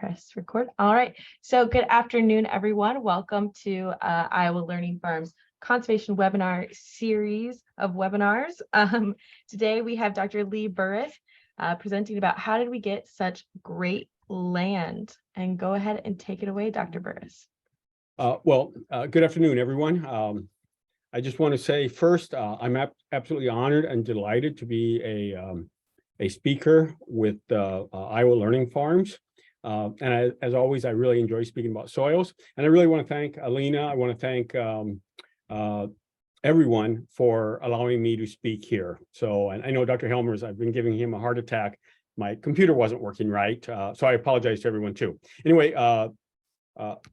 press record. All right. So good afternoon, everyone. Welcome to Iowa Learning Farms Conservation Webinar series of webinars. Today we have Dr. Lee Burras presenting about how did we get such great land. And go ahead and take it away, Dr. Burras. Good afternoon, everyone. I just want to say first, I'm absolutely honored and delighted to be a speaker with Iowa Learning Farms. And as always, I really enjoy speaking about soils. And I really want to thank Alina. I want to thank everyone for allowing me to speak here. So, and I know Dr. Helmers, I've been giving him a heart attack. My computer wasn't working right. So I apologize to everyone too. Anyway,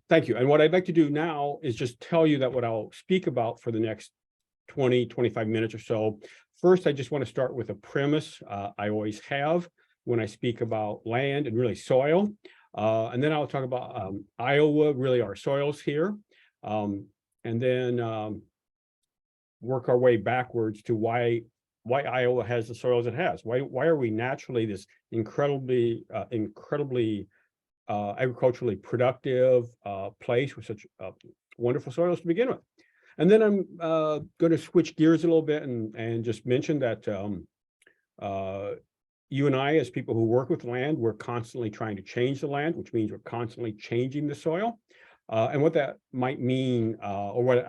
thank you. And what I'd like to do now is just tell you that what I'll speak about for the next 20-25 minutes or so. First, I just want to start with a premise I always have when I speak about land and really soil. And then I'll talk about Iowa, really our soils here. And then work our way backwards to why Iowa has the soils it has. Why are we naturally this incredibly agriculturally productive place with such wonderful soils to begin with. And then I'm going to switch gears a little bit and just mention that you and I, as people who work with land, we're constantly trying to change the land, which means we're constantly changing the soil. And what that might mean, or what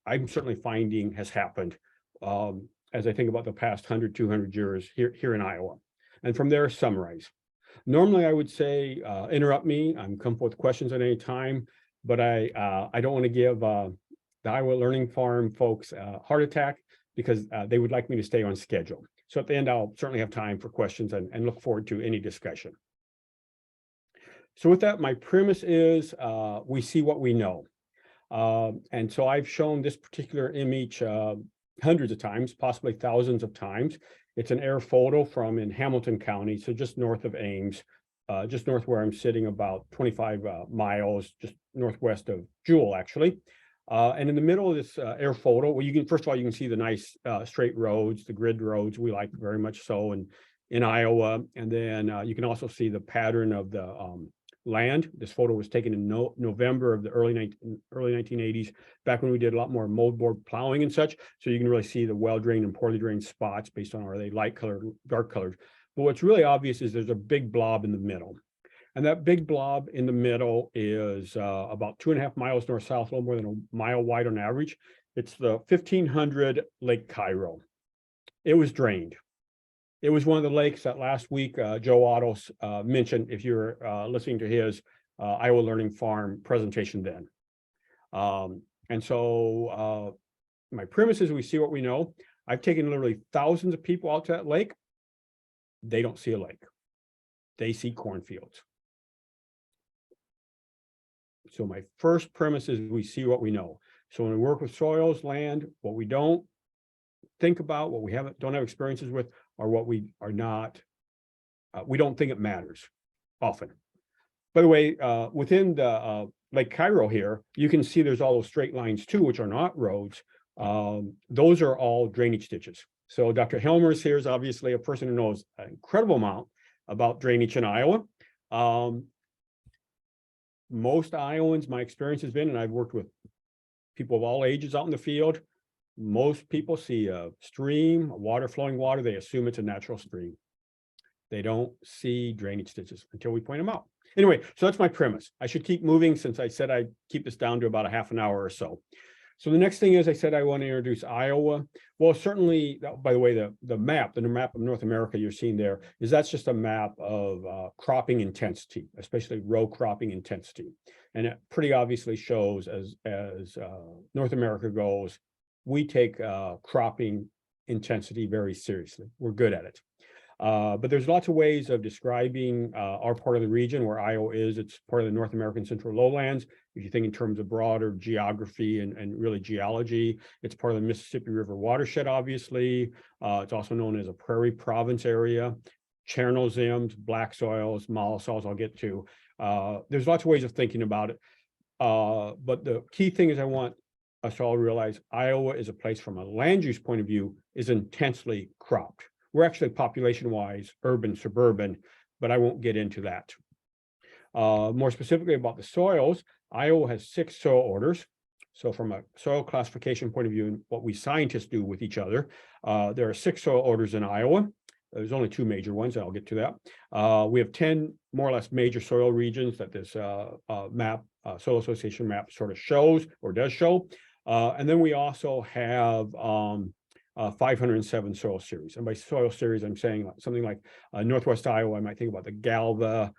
I'm certainly finding has happened as I think about the past 100, 200 years here in Iowa. And from there, summarize. Normally, I would say, interrupt me. I'm comfortable with questions at any time, but I don't want to give the Iowa Learning Farm folks a heart attack because they would like me to stay on schedule. So at the end, I'll certainly have time for questions and look forward to any discussion. So with that, my premise is we see what we know. And so I've shown this particular image hundreds of times, possibly thousands of times. It's an air photo from in Hamilton County, so just north of Ames, just north where I'm sitting, about 25 miles, just northwest of Jewell, actually. And in the middle of this air photo, well, you can, first of all, you can see the nice straight roads, the grid roads, we like very much so in Iowa. And then you can also see the pattern of the land. This photo was taken in November of the early 1980s, back when we did a lot more moldboard plowing and such. So you can really see the well-drained and poorly drained spots based on are they light colored, dark colored. But what's really obvious is there's a big blob in the middle. And that big blob in the middle is about 2.5 miles north-south, a little more than a mile wide on average. It's the 1500 Lake Cairo. It was drained. It was one of the lakes that last week Joe Ottos mentioned if you're listening to his Iowa Learning Farm presentation then. And so my premise is we see what we know. I've taken literally thousands of people out to that lake. They don't see a lake. They see cornfields. So my first premise is we see what we know. So when we work with soils, land, what we don't think about, what we don't have experiences with, or what we are not, we don't think it matters often. By the way, within the Lake Cairo here, you can see there's all those straight lines too, which are not roads. Those are all drainage ditches. So Dr. Helmers here is obviously a person who knows an incredible amount about drainage in Iowa. Most Iowans, my experience has been, and I've worked with people of all ages out in the field, most people see a stream, flowing water, they assume it's a natural stream. They don't see drainage ditches until we point them out. Anyway, so that's my premise. I should keep moving since I said I'd keep this down to about a half an hour or so. So the next thing is I said I want to introduce Iowa. Well, certainly, by the way, the map of North America you're seeing there that's just a map of cropping intensity, especially row cropping intensity. And it pretty obviously shows as North America goes, we take cropping intensity very seriously. We're good at it. But there's lots of ways of describing our part of the region where Iowa is. It's part of the North American Central Lowlands. If you think in terms of broader geography and really geology, it's part of the Mississippi River watershed, obviously. It's also known as a prairie province area, Chernozyms, black soils, mollisols I'll get to. There's lots of ways of thinking about it. But the key thing is I want us all to realize Iowa is a place from a land use point of view is intensely cropped. We're actually population-wise urban, suburban, but I won't get into that. More specifically about the soils, Iowa has 6 soil orders. So from a soil classification point of view, and what we scientists do with each other, there are 6 soil orders in Iowa. There's only 2 major ones, and I'll get to that. We have 10 more or less major soil regions that this soil association map sort of shows or does show. And then we also have 507 soil series. And by soil series, I'm saying something like Northwest Iowa, I might think about the Galva.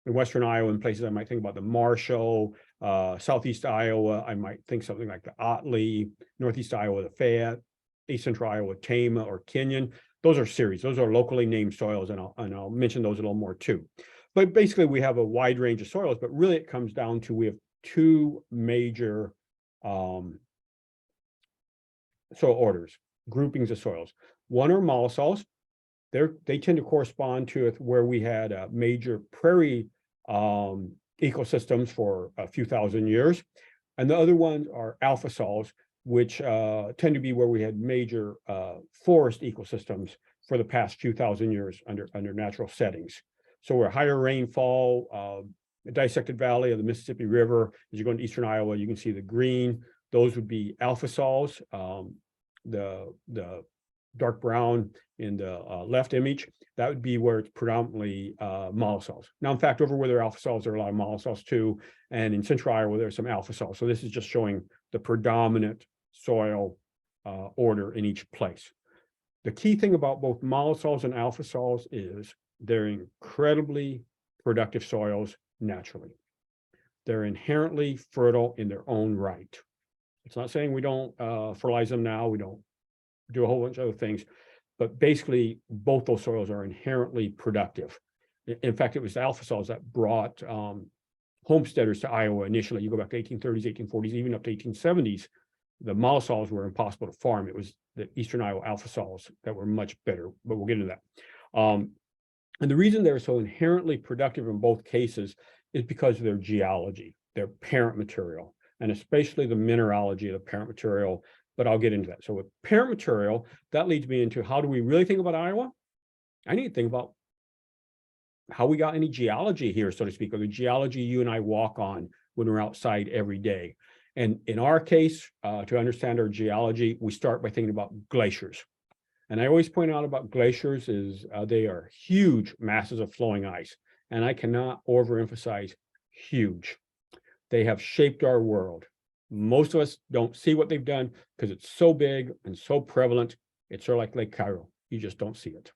In Western Iowa, in places I might think about the Marshall. Southeast Iowa, I might think something like the Otley. Northeast Iowa, the Fayette. East Central Iowa, Tama or Kenyon. Those are series. Those are locally named soils, and I'll mention those a little more too. But basically, we have a wide range of soils, but really it comes down to we have 2 major soil orders, groupings of soils. One are mollisols. They tend to correspond to where we had major prairie ecosystems for a few thousand years. And the other ones are alpha sols, which tend to be where we had major forest ecosystems for the past few thousand years under natural settings. So we're higher rainfall, the dissected valley of the Mississippi River. As you go into eastern Iowa, you can see the green. Those would be alpha sols. The dark brown in the left image, that would be where it's predominantly mollisols. Now, in fact, over where there are alpha sols, there are a lot of mollisols too. And in central Iowa, there's some alpha sols. So this is just showing the predominant soil order in each place. The key thing about both mollisols and alpha sols is they're incredibly productive soils naturally. They're inherently fertile in their own right. It's not saying we don't fertilize them now, we don't do a whole bunch of other things, but basically both those soils are inherently productive. In fact, it was the alpha soils that brought homesteaders to Iowa initially. You go back to 1830s, 1840s, even up to 1870s. The mollisols were impossible to farm. It was the eastern Iowa alpha soils that were much better, but we'll get into that. And the reason they're so inherently productive in both cases is because of their geology, their parent material, and especially the mineralogy of the parent material, but I'll get into that. So with parent material, that leads me into how do we really think about Iowa? I need to think about how we got any geology here, so to speak, or the geology you and I walk on when we're outside every day. And in our case, to understand our geology, we start by thinking about glaciers. And I always point out about glaciers is they are huge masses of flowing ice. And I cannot overemphasize huge. They have shaped our world. Most of us don't see what they've done because it's so big and so prevalent. It's sort of like Lake Cairo. You just don't see it.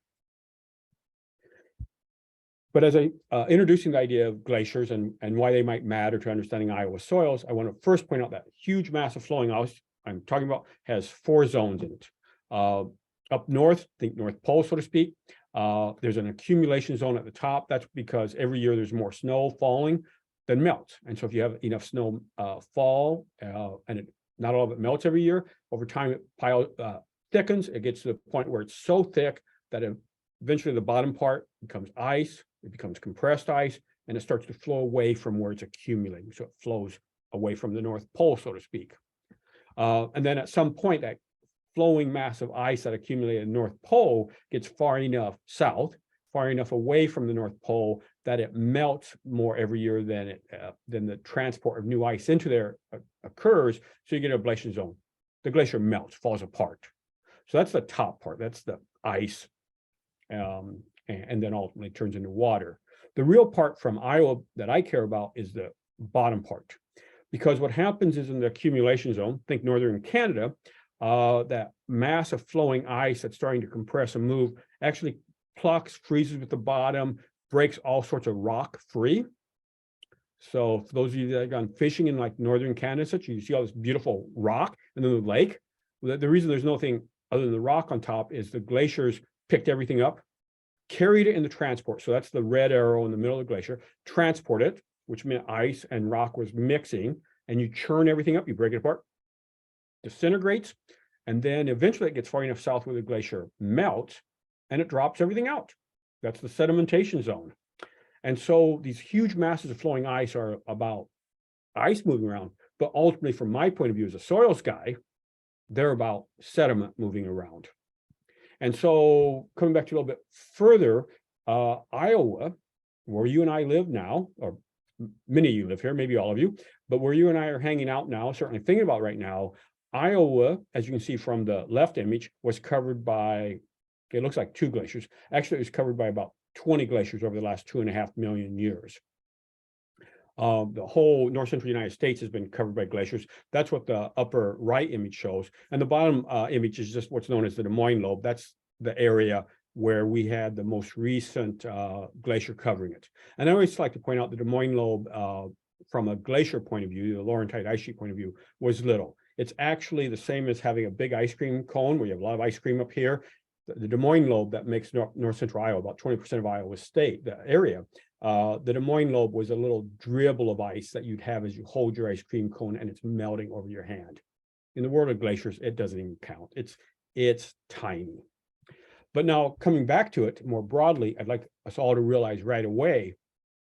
But as I introducing the idea of glaciers and why they might matter to understanding Iowa soils, I want to first point out that huge mass of flowing ice I'm talking about has 4 zones in it. Up north, think North Pole, so to speak. There's an accumulation zone at the top. That's because every year there's more snow falling than melts. And so if you have enough snow fall and not all of it melts every year, over time it thickens. It gets to the point where it's so thick that eventually the bottom part becomes ice. It becomes compressed ice, and it starts to flow away from where it's accumulating. So it flows away from the North Pole, so to speak. And then at some point, that flowing mass of ice that accumulated in the North Pole gets far enough south, far enough away from the North Pole that it melts more every year than the transport of new ice into there occurs. So you get an ablation zone. The glacier melts, falls apart. So that's the top part. That's the ice. And then ultimately turns into water. The real part from Iowa that I care about is the bottom part. Because what happens is in the accumulation zone, think northern Canada, that mass of flowing ice that's starting to compress and move actually plucks, freezes with the bottom, breaks all sorts of rock free. So for those of you that have gone fishing in like northern Canada, such, you see all this beautiful rock and then the lake. The reason there's nothing other than the rock on top is the glaciers picked everything up, carried it in the transport. So that's the red arrow in the middle of the glacier, transport it, which meant ice and rock was mixing, and you churn everything up, you break it apart, disintegrates, and then eventually it gets far enough south where the glacier melts and it drops everything out. That's the sedimentation zone. And so these huge masses of flowing ice are about ice moving around, but ultimately from my point of view as a soils guy, they're about sediment moving around. And so coming back to a little bit further, Iowa where you and I live now, or many of you live here, maybe all of you, but where you and I are hanging out now, certainly thinking about right now, Iowa, as you can see from the left image, was covered by, it looks like 2 glaciers. Actually, it was covered by about 20 glaciers over the last 2.5 million years. The whole north central United States has been covered by glaciers. That's what the upper right image shows. And the bottom image is just what's known as the Des Moines lobe. That's the area where we had the most recent glacier covering it. And I always like to point out the Des Moines lobe, from a glacier point of view, the Laurentide ice sheet point of view, was little. It's actually the same as having a big ice cream cone where you have a lot of ice cream up here. The Des Moines lobe that makes north central Iowa, about 20% of Iowa state, the area, the Des Moines lobe was a little dribble of ice that you'd have as you hold your ice cream cone and it's melting over your hand. In the world of glaciers, it doesn't even count. It's tiny. But now coming back to it more broadly, I'd like us all to realize right away,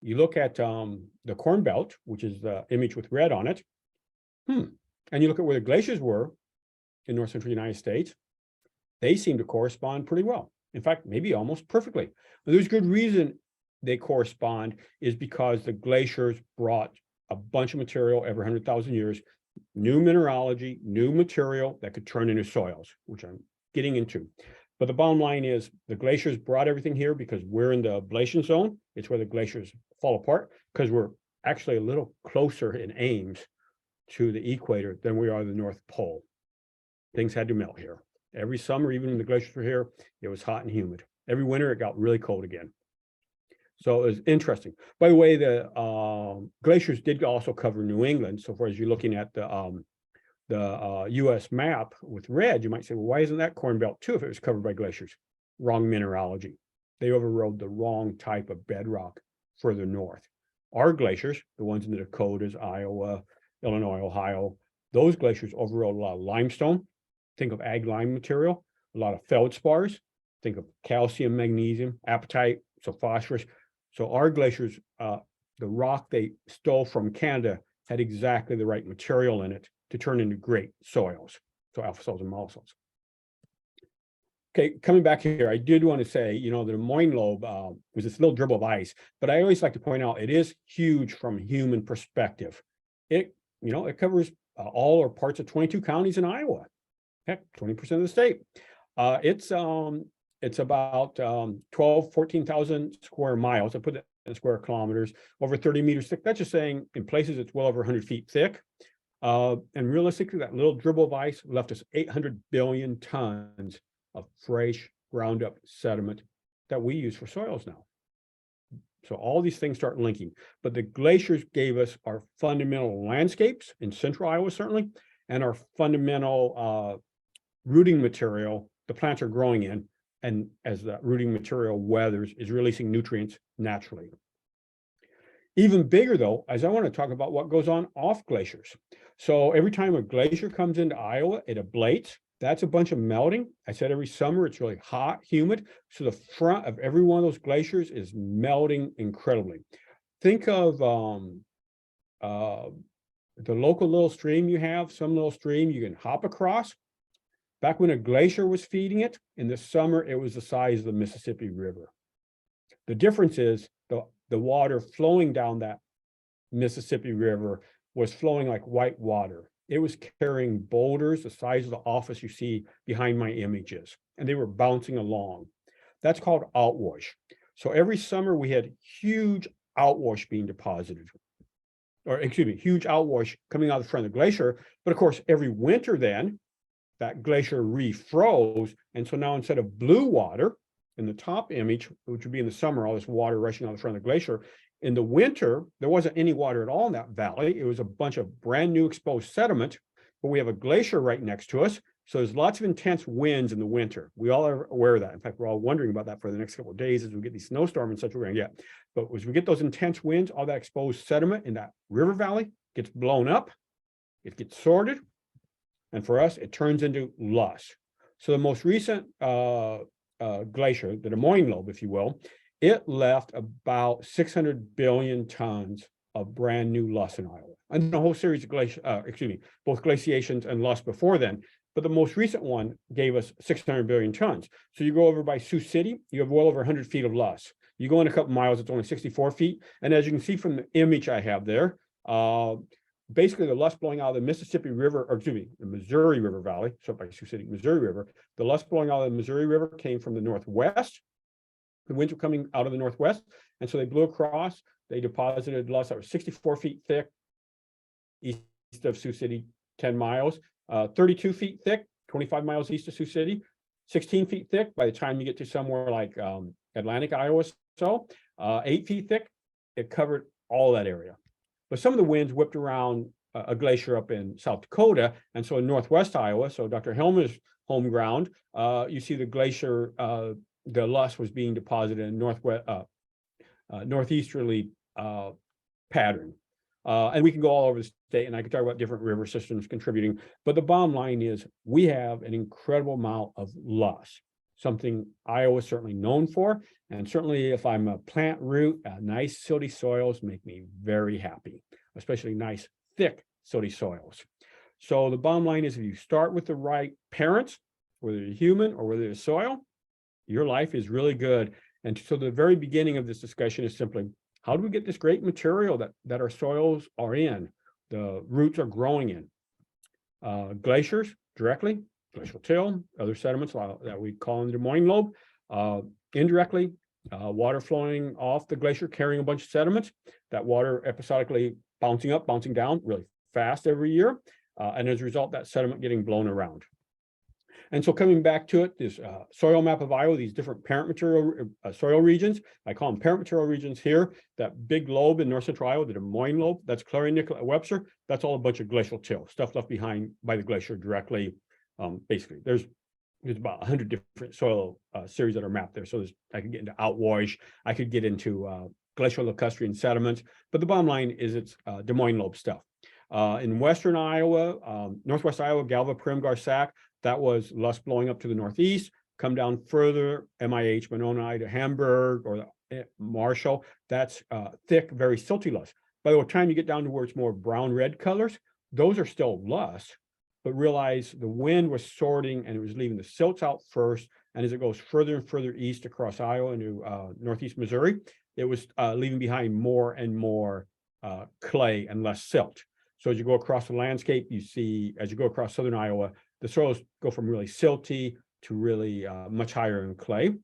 you look at the Corn Belt, which is the image with red on it, and you look at where the glaciers were in north central United States, they seem to correspond pretty well. In fact, maybe almost perfectly. But there's good reason they correspond is because the glaciers brought a bunch of material every 100,000 years, new mineralogy, new material that could turn into soils, which I'm getting into. But the bottom line is the glaciers brought everything here because we're in the ablation zone. It's where the glaciers fall apart because we're actually a little closer in Ames to the equator than we are the North Pole. Things had to melt here. Every summer, even when the glaciers were here, it was hot and humid. Every winter, it got really cold again. So it was interesting. By the way, the glaciers did also cover New England. So far as you're looking at the US map with red, you might say, well, why isn't that Corn Belt too if it was covered by glaciers? Wrong mineralogy. They overrode the wrong type of bedrock further north. Our glaciers, the ones in the Dakotas, Iowa, Illinois, Ohio, those glaciers overrode a lot of limestone. Think of ag lime material, a lot of feldspars. Think of calcium, magnesium, apatite, so phosphorus. So our glaciers, the rock they stole from Canada had exactly the right material in it to turn into great soils, so alpha soils and mollisols. Okay, coming back here, I did want to say, the Des Moines lobe was this little dribble of ice, but I always like to point out it is huge from a human perspective. It covers all or parts of 22 counties in Iowa. Heck, 20% of the state. It's about 14,000 square miles. I put that in square kilometers, over 30 meters thick. That's just saying in places it's well over 100 feet thick. And realistically, that little dribble of ice left us 800 billion tons of fresh ground up sediment that we use for soils now. So all these things start linking. But the glaciers gave us our fundamental landscapes in central Iowa, certainly, and our fundamental rooting material the plants are growing in. And as the rooting material weathers, is releasing nutrients naturally. Even bigger, though, as I want to talk about what goes on off glaciers. So every time a glacier comes into Iowa, it ablates. That's a bunch of melting. I said every summer it's really hot, humid. So the front of every one of those glaciers is melting incredibly. Think of the local little stream you have, some little stream you can hop across. Back when a glacier was feeding it, in the summer, it was the size of the Mississippi River. The difference is the water flowing down that Mississippi River was flowing like white water. It was carrying boulders the size of the office you see behind my images, and they were bouncing along. That's called outwash. So every summer we had huge outwash being deposited, or excuse me, huge outwash coming out of the front of the glacier. But of course, every winter then, that glacier refroze. And so now instead of blue water in the top image, which would be in the summer, all this water rushing out the front of the glacier, in the winter, there wasn't any water at all in that valley. It was a bunch of brand new exposed sediment, but we have a glacier right next to us. So there's lots of intense winds in the winter. We all are aware of that. In fact, we're all wondering about that for the next couple of days as we get these snowstorms and such we're going to get. But as we get those intense winds, all that exposed sediment in that river valley gets blown up, it gets sorted, and for us, it turns into loess. So the most recent glacier, the Des Moines lobe, if you will, it left about 600 billion tons of brand new loess in Iowa. And the whole series of both glaciations and loess before then. But the most recent one gave us 600 billion tons. So you go over by Sioux City, you have well over 100 feet of loess. You go in a couple miles, it's only 64 feet. And as you can see from the image I have there, basically the lust blowing out of the Mississippi River, or excuse me, the Missouri River Valley, so by Sioux City, Missouri River, the lust blowing out of the Missouri River came from the northwest. The winds were coming out of the northwest, and so they blew across. They deposited lust that was 64 feet thick east of Sioux City, 10 miles, 32 feet thick, 25 miles east of Sioux City, 16 feet thick by the time you get to somewhere like Atlantic, Iowa. So 8 feet thick, it covered all that area. But some of the winds whipped around a glacier up in South Dakota. And so in Northwest Iowa, so Dr. Helmer's home ground, you see the glacier, the lust was being deposited in northeasterly pattern. And we can go all over the state, and I could talk about different river systems contributing. But the bottom line is we have an incredible amount of lust, something Iowa is certainly known for. And certainly if I'm a plant root, nice silty soils make me very happy, especially nice, thick, silty soils. So the bottom line is if you start with the right parents, whether you're human or whether it's soil, your life is really good. And so the very beginning of this discussion is simply, how do we get this great material that our soils are in, the roots are growing in? Glaciers directly, glacial till, other sediments that we call in the Des Moines lobe. Indirectly, water flowing off the glacier, carrying a bunch of sediments, that water episodically bouncing up, bouncing down really fast every year. And as a result, that sediment getting blown around. And so coming back to it, this soil map of Iowa, these different parent material soil regions, I call them parent material regions here. That big lobe in north central Iowa, the Des Moines lobe, that's Clarion, Nicollet, Webster. That's all a bunch of glacial till, stuff left behind by the glacier directly. Basically, there's about 100 different soil series that are mapped there. So I could get into outwash, I could get into glacial lacustrine sediments, but the bottom line is it's Des Moines lobe stuff. In western Iowa, northwest Iowa, Galva, Prim, Garsac, that was lust blowing up to the northeast, come down further, MIH, Mononi to Hamburg or Marshall, that's thick, very silty lust. By the time you get down to where it's more brown-red colors, those are still lust, but realize the wind was sorting and it was leaving the silts out first. And as it goes further and further east across Iowa into northeast Missouri, it was leaving behind more and more clay and less silt. So as you go across the landscape, you see, as you go across southern Iowa, the soils go from really silty to really much higher in clay.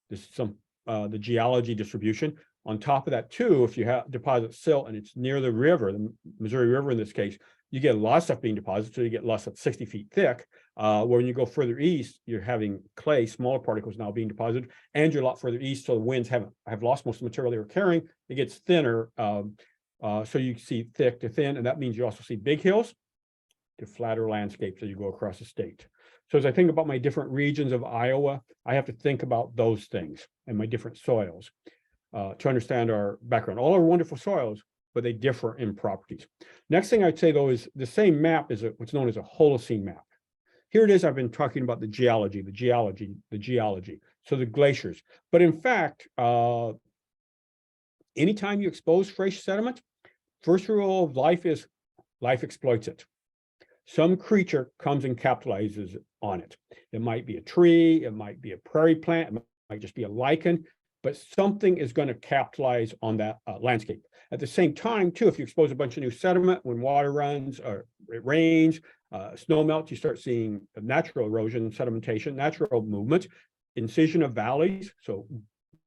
This is the geology distribution. On top of that too, if you have deposit silt and it's near the river, the Missouri River in this case, you get a lot of stuff being deposited. So you get lust that's 60 feet thick. When you go further east, you're having clay, smaller particles now being deposited, and you're a lot further east. So the winds have lost most of the material they were carrying. It gets thinner. So you see thick to thin, and that means you also see big hills to flatter landscapes as you go across the state. So as I think about my different regions of Iowa, I have to think about those things and my different soils to understand our background. All are wonderful soils, but they differ in properties. Next thing I'd say though is the same map is what's known as a Holocene map. Here it is, I've been talking about the geology. So the glaciers. But in fact, anytime you expose fresh sediment, first rule of life is life exploits it. Some creature comes and capitalizes on it. It might be a tree, it might be a prairie plant, it might just be a lichen, but something is going to capitalize on that landscape. At the same time, too, if you expose a bunch of new sediment, when water runs or it rains, snow melts, you start seeing natural erosion, sedimentation, natural movement, incision of valleys, so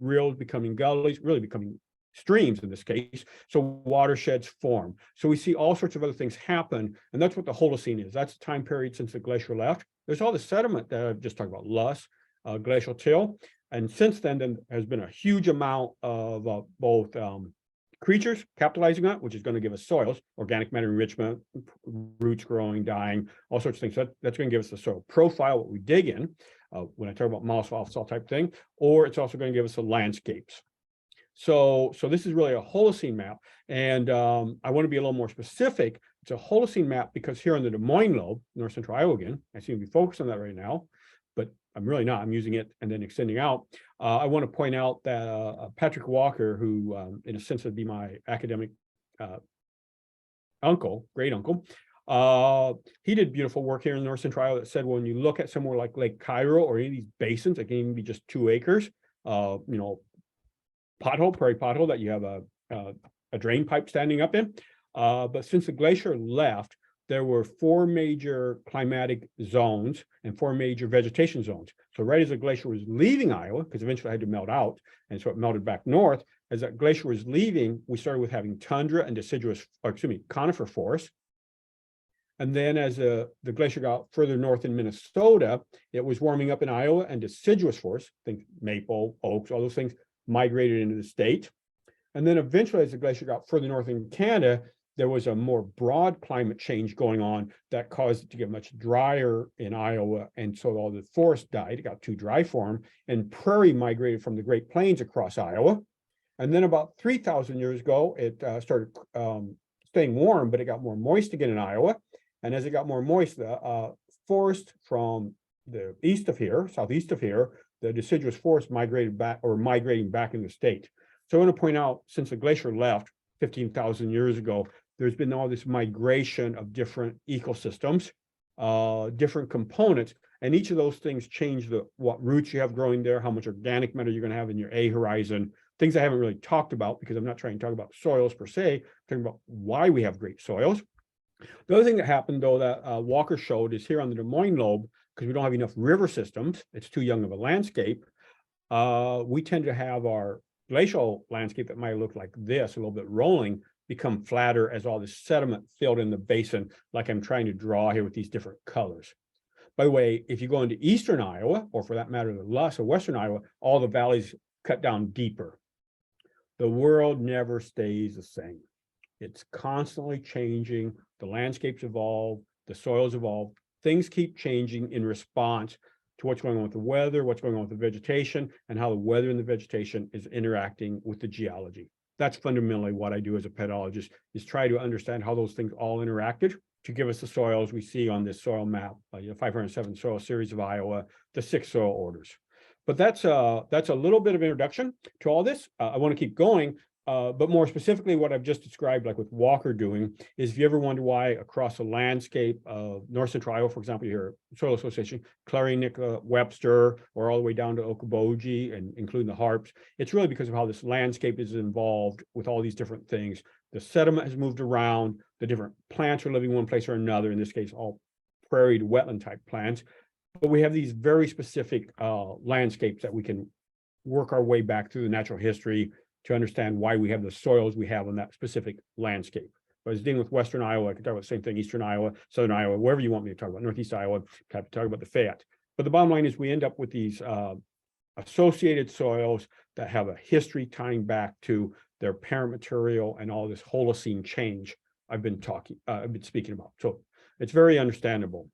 rills becoming gullies, really becoming streams in this case, so watersheds form. So we see all sorts of other things happen, and that's what the Holocene is. That's the time period since the glacier left. There's all the sediment that I've just talked about, loess, glacial till, and since then there has been a huge amount of both creatures capitalizing on it, which is going to give us soils, organic matter enrichment, roots growing, dying, all sorts of things. So that's going to give us the soil profile, what we dig in, when I talk about moss, soil type thing, or it's also going to give us the landscapes. So this is really a Holocene map, and I want to be a little more specific. It's a Holocene map because here on the Des Moines lobe, north central Iowa again, I seem to be focused on that right now, but I'm really not. I'm using it and then extending out. I want to point out that Patrick Walker, who in a sense would be my academic great uncle, he did beautiful work here in north central Iowa that said when you look at somewhere like Lake Cairo or any of these basins, it can even be just 2 acres, pothole, prairie pothole that you have a drain pipe standing up in. But since the glacier left, there were 4 major climatic zones and 4 major vegetation zones. So right as the glacier was leaving Iowa, because eventually it had to melt out, and so it melted back north, as that glacier was leaving, we started with having tundra and conifer forests. And then as the glacier got further north in Minnesota, it was warming up in Iowa, and deciduous forests, think maple, oaks, all those things, migrated into the state. And then eventually, as the glacier got further north in Canada, there was a more broad climate change going on that caused it to get much drier in Iowa. And so all the forest died, it got too dry for them, and prairie migrated from the Great Plains across Iowa. And then about 3,000 years ago, it started staying warm, but it got more moist again in Iowa. And as it got more moist, the forest from the southeast of here, the deciduous forest migrating back in the state. So I want to point out, since the glacier left 15,000 years ago, there's been all this migration of different ecosystems, different components, and each of those things change what roots you have growing there, how much organic matter you're going to have in your A horizon, things I haven't really talked about because I'm not trying to talk about soils per se, I'm talking about why we have great soils. The other thing that happened, though, that Walker showed is here on the Des Moines lobe, because we don't have enough river systems, it's too young of a landscape, we tend to have our glacial landscape that might look like this, a little bit rolling, become flatter as all this sediment filled in the basin, like I'm trying to draw here with these different colors. By the way, if you go into eastern Iowa, or for that matter, the loss of western Iowa, all the valleys cut down deeper. The world never stays the same. It's constantly changing. The landscapes evolve, the soils evolve. Things keep changing in response to what's going on with the weather, what's going on with the vegetation, and how the weather and the vegetation is interacting with the geology. That's fundamentally what I do as a pedologist, is try to understand how those things all interacted to give us the soils we see on this soil map, 507 soil series of Iowa, the 6 soil orders. But that's a little bit of introduction to all this. I want to keep going, but more specifically, what I've just described, like with Walker doing, is if you ever wonder why across the landscape of North Central Iowa, for example, your Soil Association, Clarion, Webster, or all the way down to Okoboji, and including the Harps, it's really because of how this landscape is involved with all these different things. The sediment has moved around, the different plants are living one place or another, in this case, all prairie to wetland type plants. But we have these very specific landscapes that we can work our way back through the natural history to understand why we have the soils we have on that specific landscape. If I was dealing with Western Iowa, I could talk about the same thing, Eastern Iowa, Southern Iowa, wherever you want me to talk about, Northeast Iowa, I could talk about the Fayette. But the bottom line is we end up with these associated soils that have a history tying back to their parent material and all this Holocene change I've been speaking about. So it's very understandable.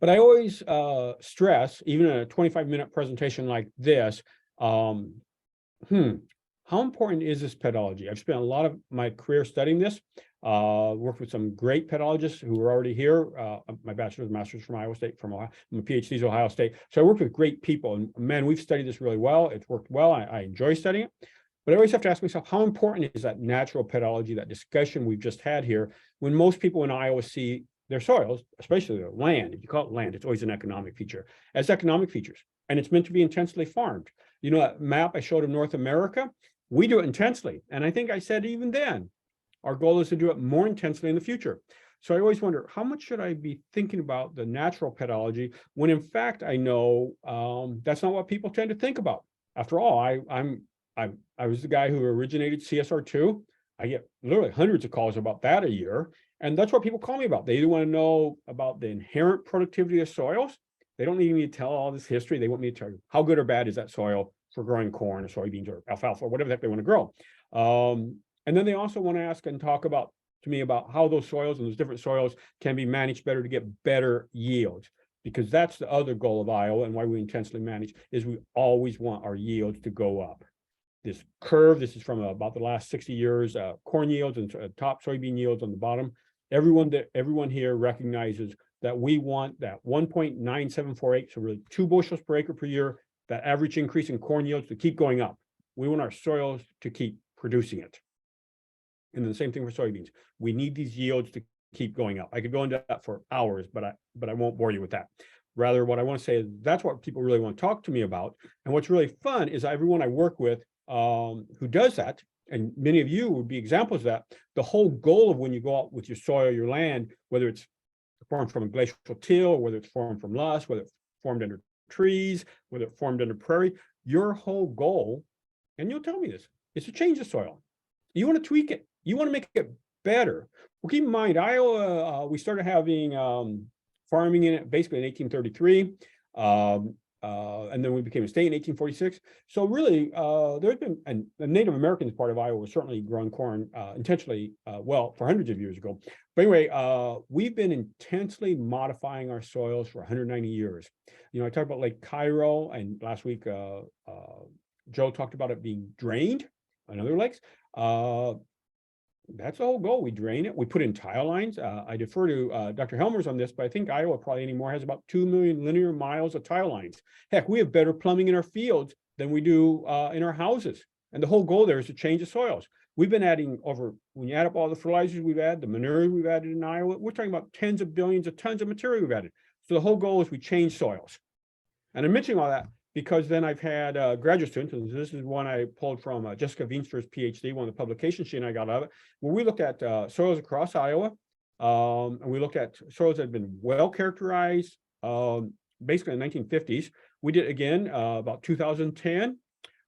But I always stress, even in a 25-minute presentation like this, how important is this pedology? I've spent a lot of my career studying this, worked with some great pedologists who were already here. My bachelor's and master's from Iowa State, from Ohio, my PhD's Ohio State. So I worked with great people, and man, we've studied this really well. It's worked well. I enjoy studying it. But I always have to ask myself, how important is that natural pedology, that discussion we've just had here, when most people in Iowa see their soils, especially their land, if you call it land, it's always an economic feature, as economic features. And it's meant to be intensely farmed. You know, that map I showed of North America, we do it intensely. And I think I said even then, our goal is to do it more intensely in the future. So I always wonder, how much should I be thinking about the natural pedology when in fact I know that's not what people tend to think about. After all, I was the guy who originated CSR2. I get literally hundreds of calls about that a year. And that's what people call me about. They either want to know about the inherent productivity of soils. They don't need me to tell all this history. They want me to tell you how good or bad is that soil for growing corn or soybeans or alfalfa or whatever the heck they want to grow. And then they also want to ask and talk to me about how those soils and those different soils can be managed better to get better yields. Because that's the other goal of Iowa and why we intensely manage, is we always want our yields to go up. This curve, this is from about the last 60 years, corn yields and top soybean yields on the bottom. Everyone here recognizes that we want that 1.9748, so really 2 bushels per acre per year, that average increase in corn yields to keep going up. We want our soils to keep producing it. And then the same thing for soybeans. We need these yields to keep going up. I could go into that for hours, but I won't bore you with that. Rather, what I want to say is that's what people really want to talk to me about. And what's really fun is everyone I work with who does that, and many of you would be examples of that. The whole goal of when you go out with your soil, your land, whether it's formed from a glacial till, or whether it's formed from loess, whether it's formed under trees, whether it formed under prairie, your whole goal, and you'll tell me this, is to change the soil. You want to tweak it. You want to make it better. Well, keep in mind, Iowa, we started having farming in it basically in 1833. And then we became a state in 1846. So really, there's been, and the Native Americans part of Iowa was certainly growing corn intentionally, well, for hundreds of years ago. But anyway, we've been intensely modifying our soils for 190 years. You know, I talked about Lake Cairo, and last week, Joe talked about it being drained on other lakes. That's the whole goal. We drain it. We put in tile lines. I defer to Dr. Helmers on this, but I think Iowa probably anymore has about 2 million linear miles of tile lines. Heck, we have better plumbing in our fields than we do in our houses. And the whole goal there is to change the soils. We've been adding over, when you add up all the fertilizers we've added, the manure we've added in Iowa, we're talking about tens of billions of tons of material we've added. So the whole goal is we change soils. And I'm mentioning all that because then I've had graduate students, and this is one I pulled from Jessica Veenster's PhD, one of the publications she and I got out of it, where we looked at soils across Iowa, and we looked at soils that had been well characterized, basically in the 1950s. We did again about 2010,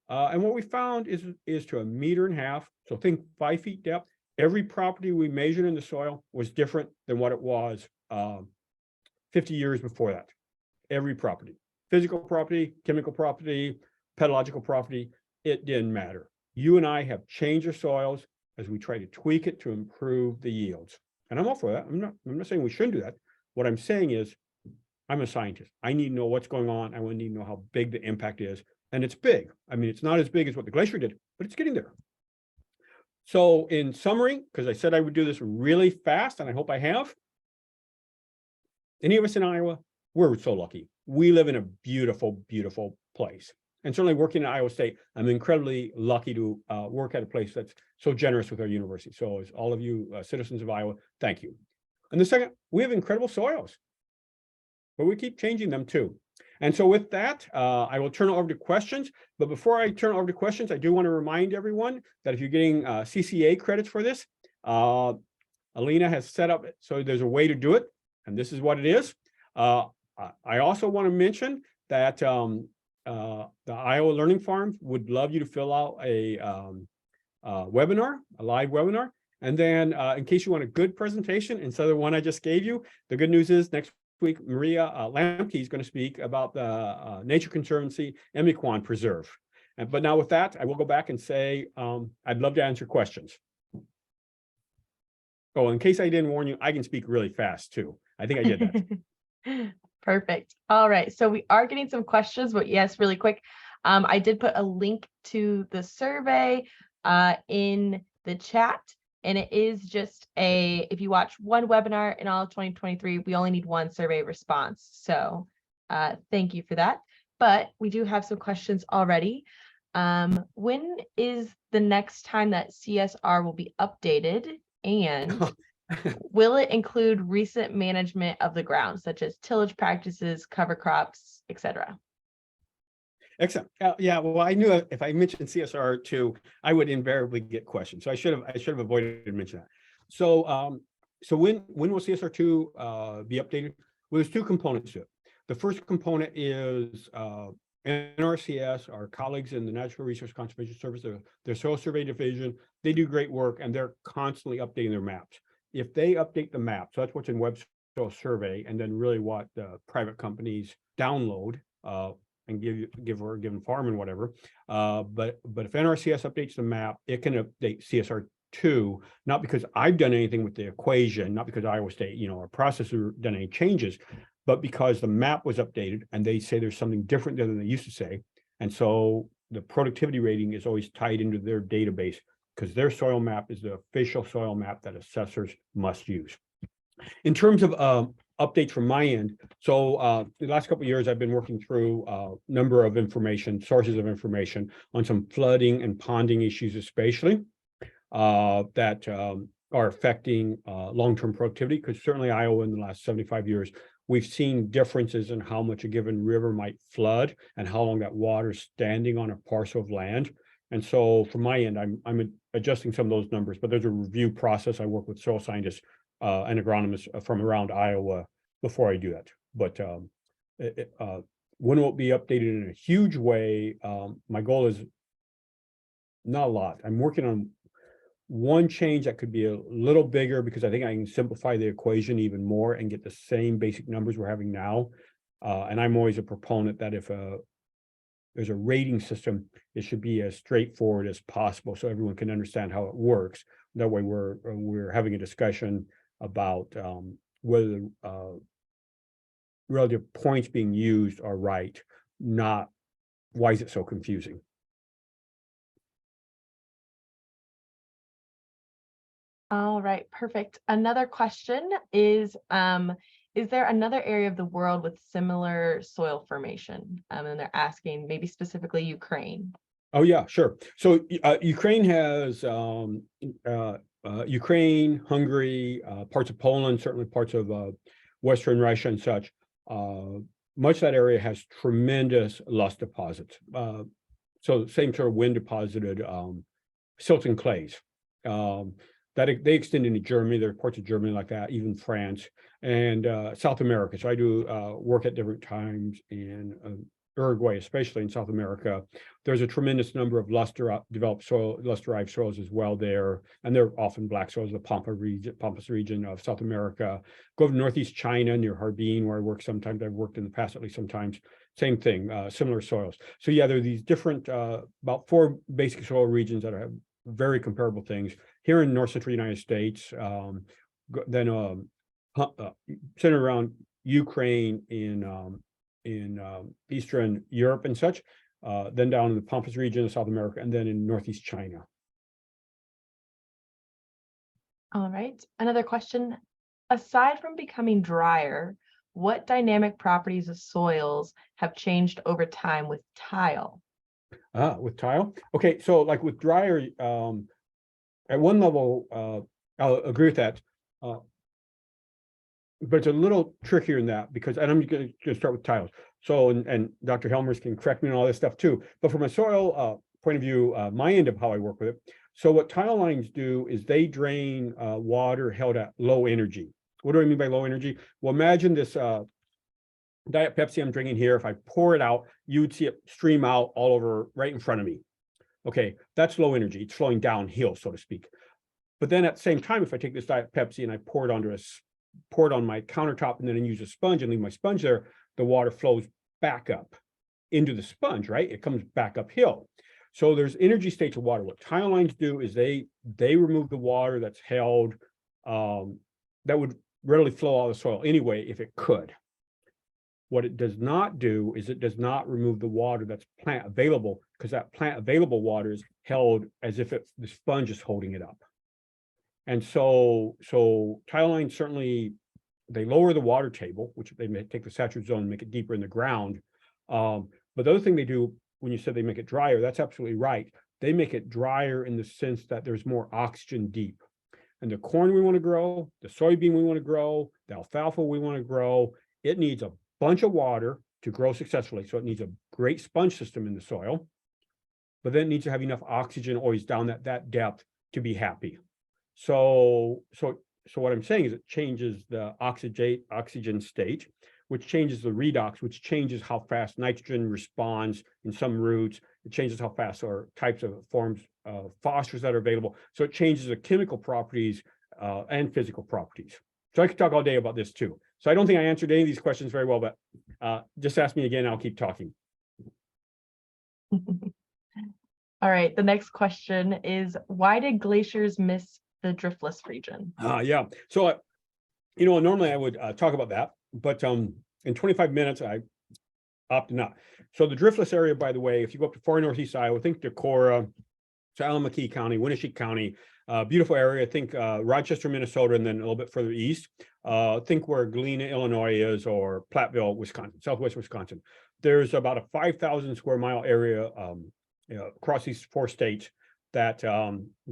and what we found is to 1.5 meters, so think 5 feet depth. Every property we measured in the soil was different than what it was 50 years before that. Every property. Physical property, chemical property, pedological property, it didn't matter. You and I have changed our soils as we try to tweak it to improve the yields. And I'm all for that. I'm not saying we shouldn't do that. What I'm saying is, I'm a scientist. I need to know what's going on. I need to know how big the impact is. And it's big. I mean, it's not as big as what the glacier did, but it's getting there. So in summary, because I said I would do this really fast, and I hope I have, any of us in Iowa, we're so lucky. We live in a beautiful, beautiful place. And certainly working at Iowa State, I'm incredibly lucky to work at a place that's so generous with our university. So as all of you citizens of Iowa, thank you. And the second, we have incredible soils, but we keep changing them too. And so with that, I will turn it over to questions. But before I turn it over to questions, I do want to remind everyone that if you're getting CCA credits for this, Alina has set up, so there's a way to do it. And this is what it is. I also want to mention that the Iowa Learning Farms would love you to fill out a webinar, a live webinar. And then in case you want a good presentation instead of the one I just gave you, the good news is next week, Maria Lamke is going to speak about the Nature Conservancy Emiquon Preserve. But now with that, I will go back and say, I'd love to answer questions. Oh, in case I didn't warn you, I can speak really fast too. I think I did that. Perfect. All right. So we are getting some questions, but yes, really quick. I did put a link to the survey in the chat, and it is just if you watch one webinar in all of 2023, we only need one survey response. So thank you for that. But we do have some questions already. When is the next time that CSR will be updated? And will it include recent management of the ground, such as tillage practices, cover crops, etc.? Excellent. Yeah, well, I knew if I mentioned CSR too, I would invariably get questions. So I should have avoided to mention that. So when will CSR2 be updated? Well, there's two components to it. The first component is NRCS, our colleagues in the Natural Resource Conservation Service, their Soil Survey Division, they do great work and they're constantly updating their maps. If they update the map, so that's what's in Web Soil Survey, and then really what private companies download and give or a given farm and whatever. But if NRCS updates the map, it can update CSR2, not because I've done anything with the equation, not because Iowa State, our processor done any changes, but because the map was updated and they say there's something different than they used to say. And so the productivity rating is always tied into their database because their soil map is the official soil map that assessors must use. In terms of updates from my end, so the last couple of years, I've been working through a number of sources of information on some flooding and ponding issues, especially that are affecting long-term productivity, because certainly Iowa in the last 75 years, we've seen differences in how much a given river might flood and how long that water is standing on a parcel of land. And so from my end, I'm adjusting some of those numbers, but there's a review process. I work with soil scientists and agronomists from around Iowa before I do that. But when will it be updated in a huge way? My goal is not a lot. I'm working on one change that could be a little bigger because I think I can simplify the equation even more and get the same basic numbers we're having now. And I'm always a proponent that if there's a rating system, it should be as straightforward as possible so everyone can understand how it works. That way we're having a discussion about whether the relative points being used are right, not why is it so confusing. All right, perfect. Another question is there another area of the world with similar soil formation? And they're asking maybe specifically Ukraine. Oh yeah, sure. So Ukraine has Ukraine, Hungary, parts of Poland, certainly parts of Western Russia and such. Much of that area has tremendous loess deposits. So same sort of wind deposited silt and clays. That they extend into Germany. There are parts of Germany like that, even France and South America. So I do work at different times in Uruguay, especially in South America. There's a tremendous number of developed soil, derived soils as well there, and they're often black soils, the Pampas region of South America. Go over to Northeast China near Harbin, where I work sometimes. I've worked in the past, at least sometimes. Same thing, similar soils. So yeah, there are these different, about 4 basic soil regions that have very comparable things. Here in North Central United States, then centered around Ukraine in Eastern Europe and such, then down in the Pampas region of South America, and then in Northeast China. All right, another question. Aside from becoming drier, what dynamic properties of soils have changed over time with tile? With tile? Okay, so like with drier, at one level, I'll agree with that. But it's a little trickier than that because, and I'm going to start with tiles. So, and Dr. Helmers can correct me on all this stuff too. But from a soil point of view, my end of how I work with it. So what tile lines do is they drain water held at low energy. What do I mean by low energy? Well, imagine this Diet Pepsi I'm drinking here. If I pour it out, you would see it stream out all over right in front of me. Okay, that's low energy. It's flowing downhill, so to speak. But then at the same time, if I take this Diet Pepsi and I pour it on my countertop and then I use a sponge and leave my sponge there, the water flows back up into the sponge, right? It comes back uphill. So there's energy states of water. What tile lines do is they remove the water that's held, that would readily flow out of the soil anyway, if it could. What it does not do is it does not remove the water that's plant available, because that plant available water is held as if the sponge is holding it up. And so tile lines certainly, they lower the water table, which they may take the saturated zone and make it deeper in the ground. But the other thing they do, when you said they make it drier, that's absolutely right. They make it drier in the sense that there's more oxygen deep. And the corn we want to grow, the soybean we want to grow, the alfalfa we want to grow, it needs a bunch of water to grow successfully. So it needs a great sponge system in the soil, but then it needs to have enough oxygen always down at that depth to be happy. So what I'm saying is it changes the oxygen state, which changes the redox, which changes how fast nitrogen responds in some roots. It changes how fast or types of forms of phosphorus that are available. So it changes the chemical properties and physical properties. So I could talk all day about this too. So I don't think I answered any of these questions very well, but just ask me again, I'll keep talking. All right, the next question is, why did glaciers miss the driftless region? Yeah, so normally I would talk about that, but in 25 minutes I opted not. So the driftless area, by the way, if you go up to far northeast Iowa, think Decorah, Salamakee County, Winnebago County, beautiful area. Think Rochester, Minnesota, and then a little bit further east. Think where Galena, Illinois is, or Platteville, Wisconsin, Southwest Wisconsin. There's about a 5,000 square mile area across these 4 states that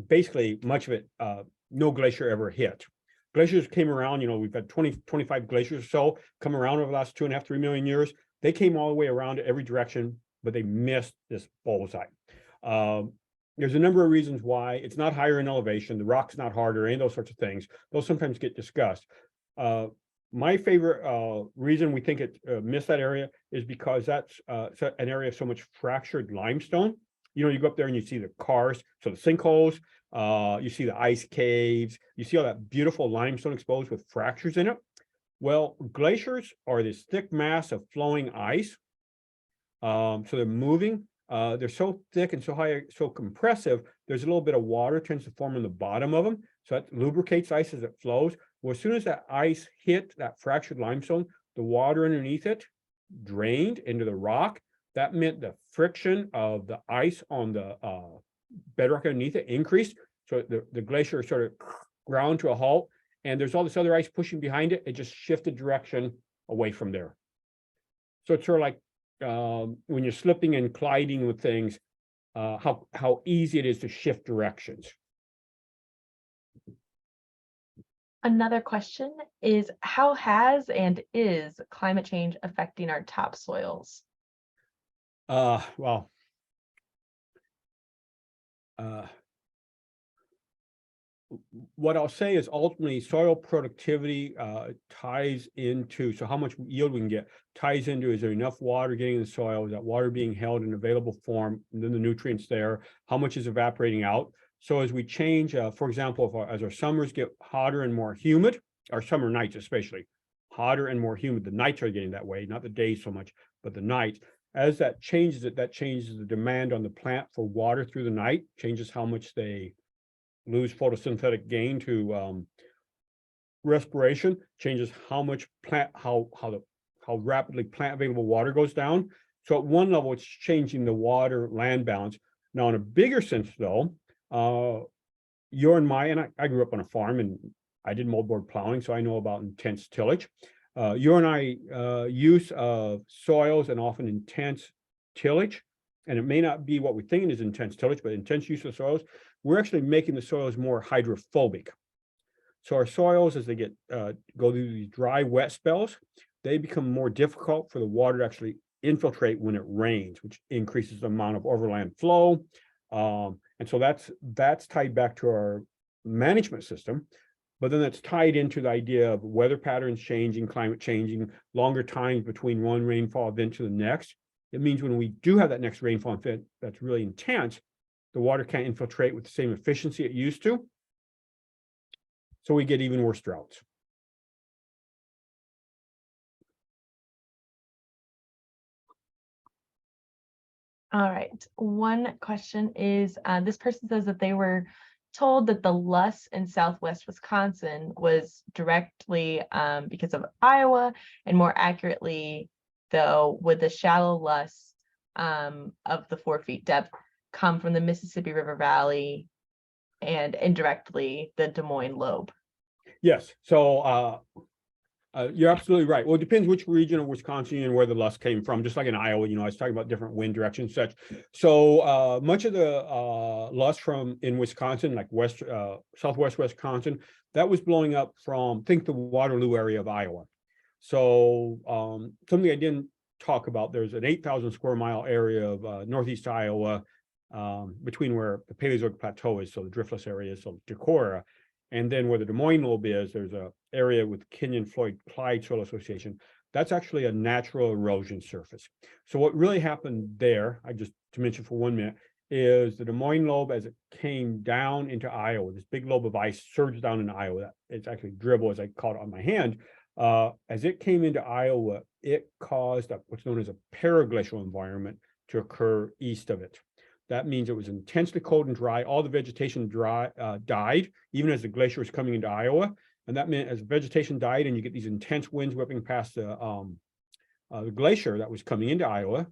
basically much of it, no glacier ever hit. Glaciers came around, we've had 25 glaciers or so come around over the last 2.5, 3 million years. They came all the way around every direction, but they missed this bullseye. There's a number of reasons why it's not higher in elevation. The rock's not harder, any of those sorts of things. Those sometimes get discussed. My favorite reason we think it missed that area is because that's an area of so much fractured limestone. You know, you go up there and you see the cars, so the sinkholes, you see the ice caves, you see all that beautiful limestone exposed with fractures in it. Well, glaciers are this thick mass of flowing ice. So they're moving. They're so thick and so high, so compressive, there's a little bit of water tends to form in the bottom of them. So that lubricates ice as it flows. Well, as soon as that ice hit that fractured limestone, the water underneath it drained into the rock. That meant the friction of the ice on the bedrock underneath it increased. So the glacier sort of ground to a halt. And there's all this other ice pushing behind it. It just shifted direction away from there. So it's sort of like when you're slipping and gliding with things, how easy it is to shift directions. Another question is, how has and is climate change affecting our topsoils? Well, what I'll say is ultimately soil productivity ties into, so how much yield we can get ties into, is there enough water getting in the soil? Is that water being held in available form? And then the nutrients there, how much is evaporating out? So as we change, for example, as our summers get hotter and more humid, our summer nights especially, hotter and more humid, the nights are getting that way, not the days so much, but the nights. As that changes that changes the demand on the plant for water through the night, changes how much they lose photosynthetic gain to respiration, changes how much plant, how rapidly plant available water goes down. So at one level, it's changing the water land balance. Now, in a bigger sense, though, I grew up on a farm and I did moldboard plowing, so I know about intense tillage. Your and I use of soils and often intense tillage, and it may not be what we think is intense tillage, but intense use of soils, we're actually making the soils more hydrophobic. So our soils, as they get go through these dry, wet spells, they become more difficult for the water to actually infiltrate when it rains, which increases the amount of overland flow. And so that's tied back to our management system. But then that's tied into the idea of weather patterns changing, climate changing, longer times between one rainfall event to the next. It means when we do have that next rainfall event that's really intense, the water can't infiltrate with the same efficiency it used to. So we get even worse droughts. All right. One question is, this person says that they were told that the loess in Southwest Wisconsin was directly because of Iowa, and more accurately, though, would the shallow loess of the 4 feet depth come from the Mississippi River Valley and indirectly the Des Moines lobe? Yes. So you're absolutely right. Well, it depends which region of Wisconsin and where the loess came from. Just like in Iowa, I was talking about different wind directions and such. So much of the loess from in Wisconsin, like southwest Wisconsin, that was blowing up from, think the Waterloo area of Iowa. So something I didn't talk about, there's an 8,000 square mile area of northeast Iowa between where the Paleozoic Plateau is, so the driftless area is, so Decorah. And then where the Des Moines lobe is, there's an area with Kenyon-Floyd-Clyde Soil Association. That's actually a natural erosion surface. So what really happened there, to mention for 1 minute, is the Des Moines lobe, as it came down into Iowa, this big lobe of ice surged down into Iowa. It's actually dribble, as I call it on my hand. As it came into Iowa, it caused what's known as a paraglacial environment to occur east of it. That means it was intensely cold and dry. All the vegetation died, even as the glacier was coming into Iowa. And that meant as vegetation died and you get these intense winds whipping past the glacier that was coming into Iowa,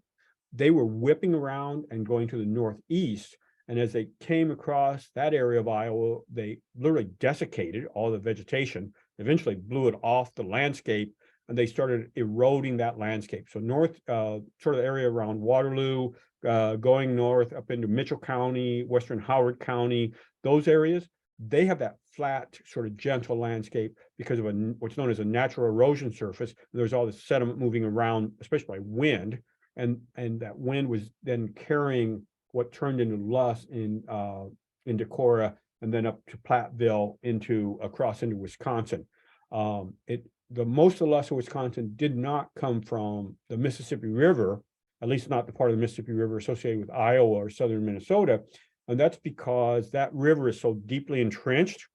they were whipping around and going to the northeast. And as they came across that area of Iowa, they literally desiccated all the vegetation, eventually blew it off the landscape, and they started eroding that landscape. So north, sort of the area around Waterloo, going north up into Mitchell County, Western Howard County, those areas, they have that flat, sort of gentle landscape because of what's known as a natural erosion surface. There's all this sediment moving around, especially by wind, and that wind was then carrying what turned into loess in Decorah, and then up to Platteville across into Wisconsin. The most of the loess of Wisconsin did not come from the Mississippi River, at least not the part of the Mississippi River associated with Iowa or southern Minnesota. And that's because that river is so deeply entrenched.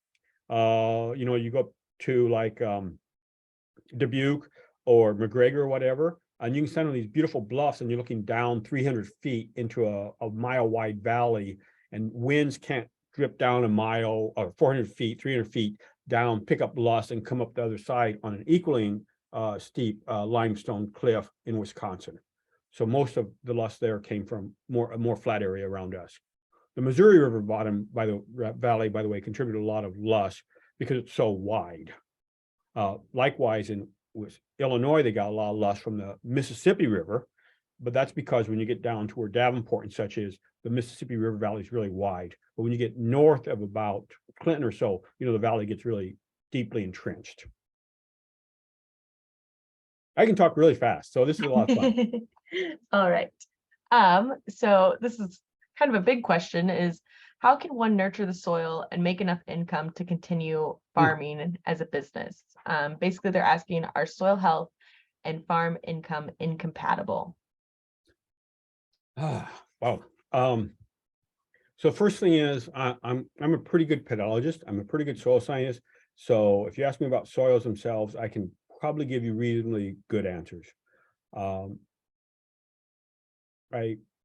You go up to like Dubuque or McGregor or whatever, and you can stand on these beautiful bluffs and you're looking down 300 feet into a mile wide valley, and winds can't drip down a mile or 400 feet, 300 feet down, pick up loess and come up the other side on an equally steep limestone cliff in Wisconsin. So most of the loess there came from a more flat area around us. The Missouri River bottom valley, by the way, contributed a lot of loess because it's so wide. Likewise, in Illinois, they got a lot of loess from the Mississippi River, but that's because when you get down to where Davenport and such is, the Mississippi River Valley is really wide. But when you get north of about Clinton or so, the valley gets really deeply entrenched. I can talk really fast, so this is a lot of fun. All right. So this is kind of a big question, is how can one nurture the soil and make enough income to continue farming as a business? Basically, they're asking, are soil health and farm income incompatible? Wow. So first thing is, I'm a pretty good pedologist. I'm a pretty good soil scientist. So if you ask me about soils themselves, I can probably give you reasonably good answers.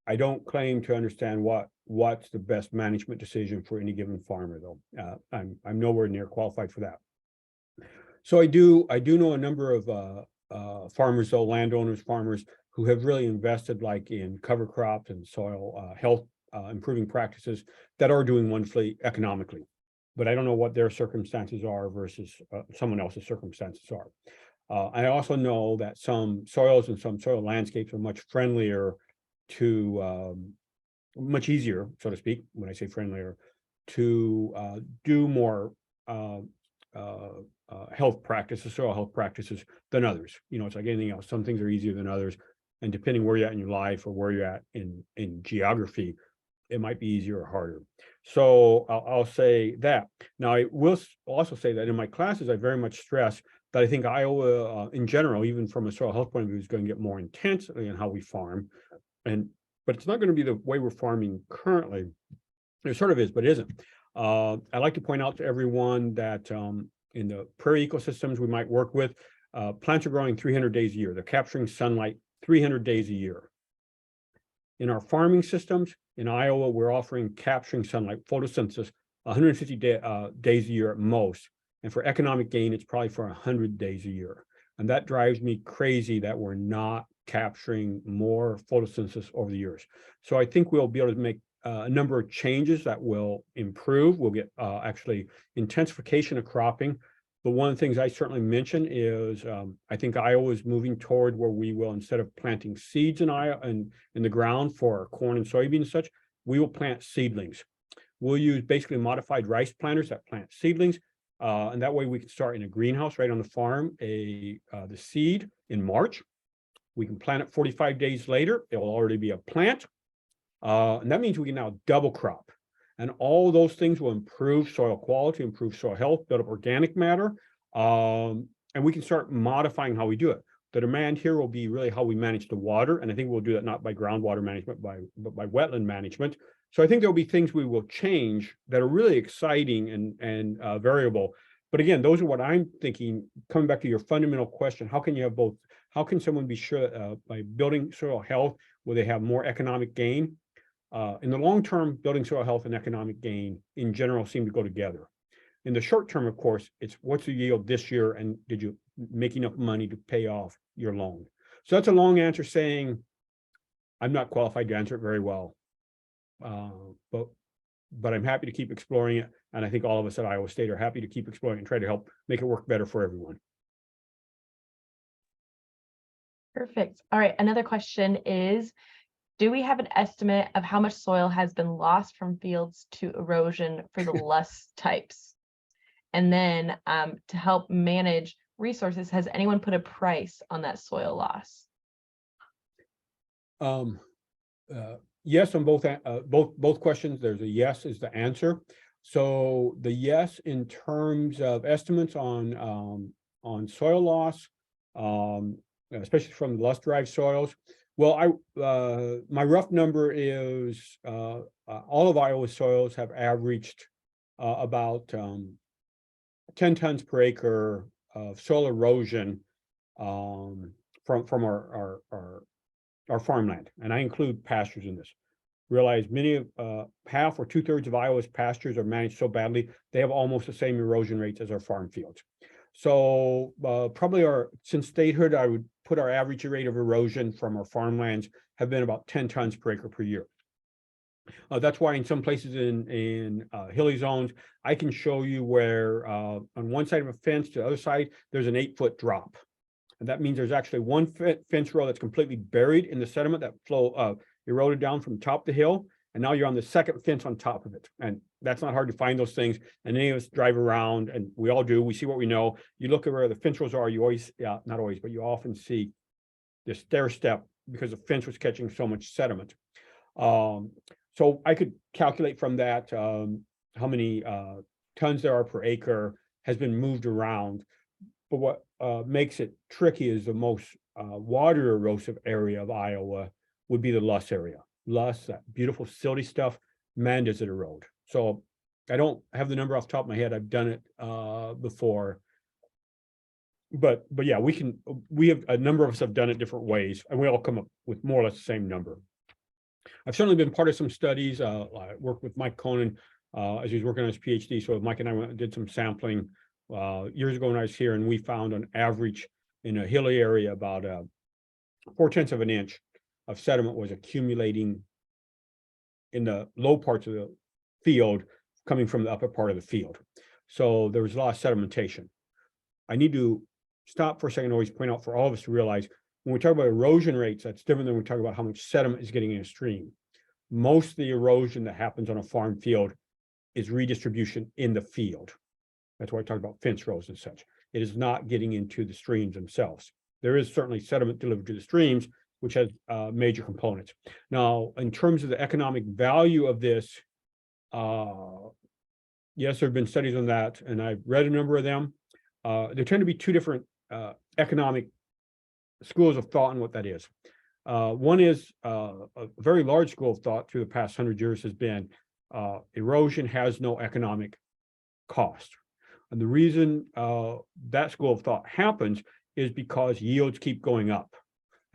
I don't claim to understand what's the best management decision for any given farmer, though. I'm nowhere near qualified for that. So I do know a number of farmers, though, landowners, farmers who have really invested like in cover crops and soil health improving practices that are doing wonderfully economically. But I don't know what their circumstances are versus someone else's circumstances are. I also know that some soils and some soil landscapes are much friendlier to, much easier, so to speak, when I say friendlier, to do more health practices, soil health practices than others. It's like anything else. Some things are easier than others. And depending where you're at in your life or where you're at in geography, it might be easier or harder. So I'll say that. Now, I will also say that in my classes, I very much stress that I think Iowa in general, even from a soil health point of view, is going to get more intensely in how we farm. But it's not going to be the way we're farming currently. It sort of is, but it isn't. I like to point out to everyone that in the prairie ecosystems we might work with, plants are growing 300 days a year. They're capturing sunlight 300 days a year. In our farming systems in Iowa, we're offering capturing sunlight, photosynthesis, 150 days a year at most. And for economic gain, it's probably for 100 days a year. And that drives me crazy that we're not capturing more photosynthesis over the years. So I think we'll be able to make a number of changes that will improve. We'll get actually intensification of cropping. But one of the things I certainly mention is I think Iowa is moving toward where we will, instead of planting seeds in Iowa and in the ground for corn and soybeans and such, we will plant seedlings. We'll use basically modified rice planters that plant seedlings. And that way we can start in a greenhouse right on the farm, the seed in March. We can plant it 45 days later. It will already be a plant. And that means we can now double crop. And all those things will improve soil quality, improve soil health, build up organic matter. And we can start modifying how we do it. The demand here will be really how we manage the water. And I think we'll do that not by groundwater management, but by wetland management. So I think there'll be things we will change that are really exciting and variable. But again, those are what I'm thinking, coming back to your fundamental question, how can you have both? How can someone be sure that by building soil health, will they have more economic gain? In the long term, building soil health and economic gain in general seem to go together. In the short term, of course, it's what's the yield this year and did you make enough money to pay off your loan? So that's a long answer saying I'm not qualified to answer it very well. But I'm happy to keep exploring it. And I think all of us at Iowa State are happy to keep exploring and try to help make it work better for everyone. Perfect. All right. Another question is, do we have an estimate of how much soil has been lost from fields to erosion for the loess types? And then to help manage resources, has anyone put a price on that soil loss? Yes on both questions. There's a yes is the answer. So the yes in terms of estimates on soil loss, especially from the lust-derived soils. Well, my rough number is all of Iowa's soils have averaged about 10 tons per acre of soil erosion from our farmland, and I include pastures in this. Realize many of half or 2/3 of Iowa's pastures are managed so badly they have almost the same erosion rates as our farm fields. So probably since statehood, I would put our average rate of erosion from our farmlands have been about 10 tons per acre per year. That's why in some places in hilly zones, I can show you where on one side of a fence to the other side, there's an 8-foot drop. And that means there's actually one fence row that's completely buried in the sediment that eroded down from top of the hill. And now you're on the second fence on top of it. And that's not hard to find those things. And any of us drive around, and we all do, we see what we know. You look at where the fence rows are, you always, not always, but you often see this stair step because the fence was catching so much sediment. So I could calculate from that how many tons there are per acre has been moved around. But what makes it tricky is the most water erosive area of Iowa would be the Luss area. Luss, that beautiful silty stuff, man, does it erode. So I don't have the number off the top of my head. I've done it before. But yeah, we have a number of us have done it different ways, and we all come up with more or less the same number. I've certainly been part of some studies. I worked with Mike Conan as he was working on his PhD. So Mike and I went and did some sampling years ago when I was here, and we found on average in a hilly area about 0.4 of an inch of sediment was accumulating in the low parts of the field coming from the upper part of the field. So there was a lot of sedimentation. I need to stop for a second and always point out for all of us to realize when we talk about erosion rates, that's different than when we talk about how much sediment is getting in a stream. Most of the erosion that happens on a farm field is redistribution in the field. That's why I talk about fence rows and such. It is not getting into the streams themselves. There is certainly sediment delivered to the streams, which has major components. Now, in terms of the economic value of this, yes, there have been studies on that, and I've read a number of them. There tend to be two different economic schools of thought on what that is. One is a very large school of thought through the past 100 years has been erosion has no economic cost. And the reason that school of thought happens is because yields keep going up.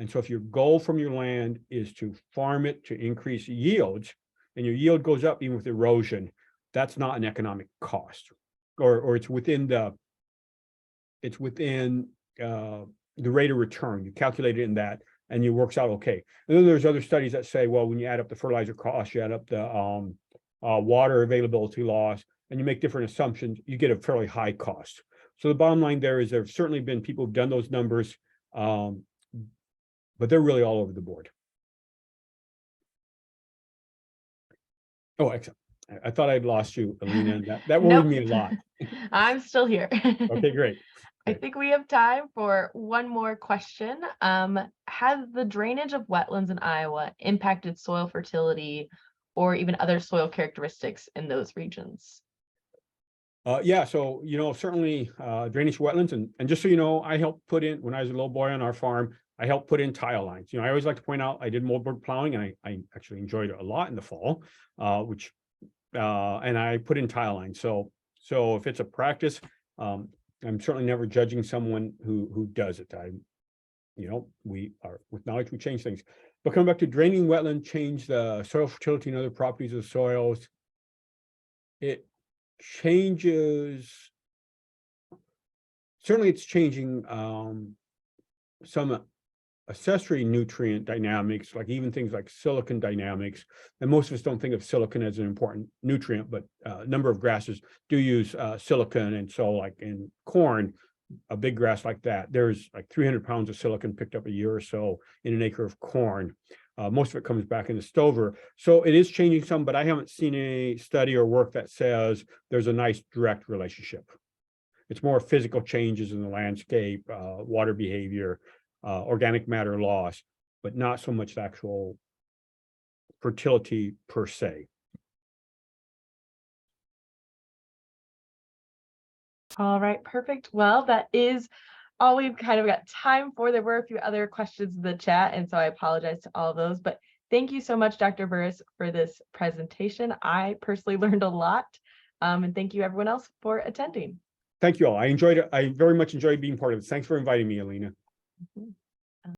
And so if your goal from your land is to farm it to increase yields, and your yield goes up even with erosion, that's not an economic cost, or it's within the rate of return. You calculate it in that, and it works out okay. And then there's other studies that say, well, when you add up the fertilizer cost, you add up the water availability loss, and you make different assumptions, you get a fairly high cost. So the bottom line there is there have certainly been people who've done those numbers, but they're really all over the board. Oh, excellent. I thought I'd lost you, Alina, and that worried me a lot. I'm still here. Okay, great. I think we have time for one more question. Has the drainage of wetlands in Iowa impacted soil fertility or even other soil characteristics in those regions? Yeah, so, certainly drainage wetlands. And just so you know, I helped put in, when I was a little boy on our farm, I helped put in tile lines. I always like to point out I did moldboard plowing, and I actually enjoyed it a lot in the fall, and I put in tile lines. So if it's a practice, I'm certainly never judging someone who does it. We are, with knowledge, we change things. But coming back to draining wetland, change the soil fertility and other properties of soils. It changes, certainly it's changing some accessory nutrient dynamics, like even things like silicon dynamics. And most of us don't think of silicon as an important nutrient, but a number of grasses do use silicon. And so like in corn, a big grass like that, there's like 300 pounds of silicon picked up a year or so in an acre of corn. Most of it comes back in the stover. So it is changing some, but I haven't seen any study or work that says there's a nice direct relationship. It's more physical changes in the landscape, water behavior, organic matter loss, but not so much the actual fertility per se. All right, perfect. Well, that is all we've kind of got time for. There were a few other questions in the chat, and so I apologize to all of those. But thank you so much, Dr. Burras, for this presentation. I personally learned a lot, and thank you everyone else for attending. Thank you all. I enjoyed it. I very much enjoyed being part of it. Thanks for inviting me, Alina. Mhm.